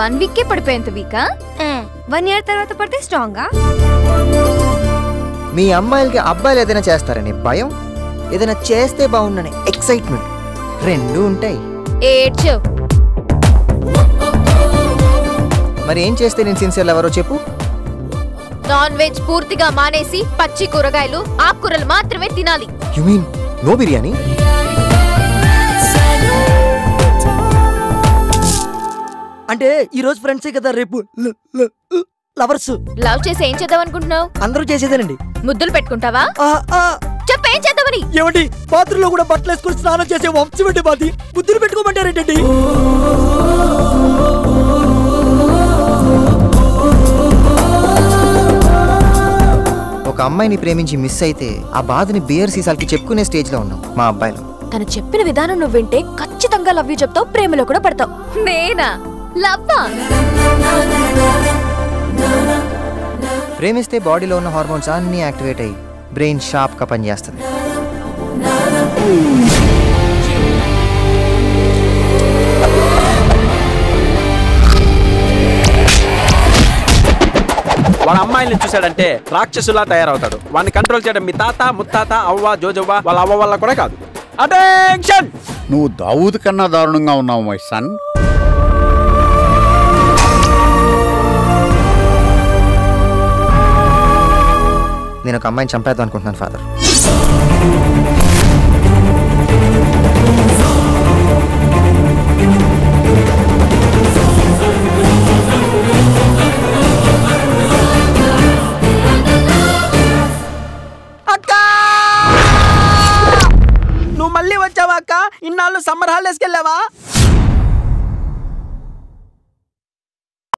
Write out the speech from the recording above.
1 week కే పడిపోయేంత వీకా? 1 year తర్వాత పడితే స్ట్రాంగా? మీ అమ్మాయిలకి అబ్బాయిలు ఏదైనా చేస్తారని భయం, ఏదైనా చేస్తే బాగుండని ఎక్సైట్మెంట్ రెండు ఉంటాయి. ఏడ్చో. మరి ఏం చేస్తే నేను సిన్సియర్ ఎవరో చెప్పు. నాన్ వెజ్ పూర్తిగా మానేసి పచ్చి కూరగాయలు ఆకుకూరలు మాత్రమే తినాలి. You mean no biryani? అంటే ఈ రోజు ఫ్రెండ్సే కదా, రేపు లవర్స్. లవ్ చేసి ఏం చేద్దాం అనుకుంటున్నావు? అందరూ చేసేదేనండి. ముద్దులు పెట్టుకుంటావా? చెప్పేం చేద్దామని? ఏమండి, బాత్రూంలో కూడా బట్టలు వేసుకుని స్నానం చేసే వంశం ఏంటి బాది? ముద్దులు పెట్టుకోమంటారేంటండి? ఒక అమ్మాయిని ప్రేమించి మిస్ అయితే ఆ బాధని బియర్ సీసాలకి చెప్పుకునే స్టేజ్ లో ఉన్నాం మా అబ్బాయిలు. తను చెప్పిన విధానం నువ్వు వింటే ఖచ్చితంగా లవ్ యూ చెప్తావు, ప్రేమలో కూడా పడతావు. నేనా లవ్వా? ప్రేమిస్తే బాడీలో ఉన్న హార్మోన్స్ అన్నీ యాక్టివేట్ అయ్యి బ్రెయిన్ షార్ప్ గా పనిచేస్తుంది. వాళ్ళ అమ్మాయిని చూశాడంటే రాక్షసులా తయారవుతాడు. వాడిని కంట్రోల్ చేయడం మీ తాత ముత్తాత అవ్వ జోజవ్వ వాళ్ళ అవ్వ వల్ల కూడా కాదు. అటెన్షన్! నువ్వు దావూద్ కన్నా దారుణంగా ఉన్నావు మై సన్. నేను ఒక అమ్మాయిని చంపేద్దాం అనుకుంటున్నాను ఫాదర్. నువ్వు మళ్ళీ వచ్చావా అక్క? ఇన్నాళ్ళు సమ్మర్ హాలిడేస్కి వెళ్ళావా?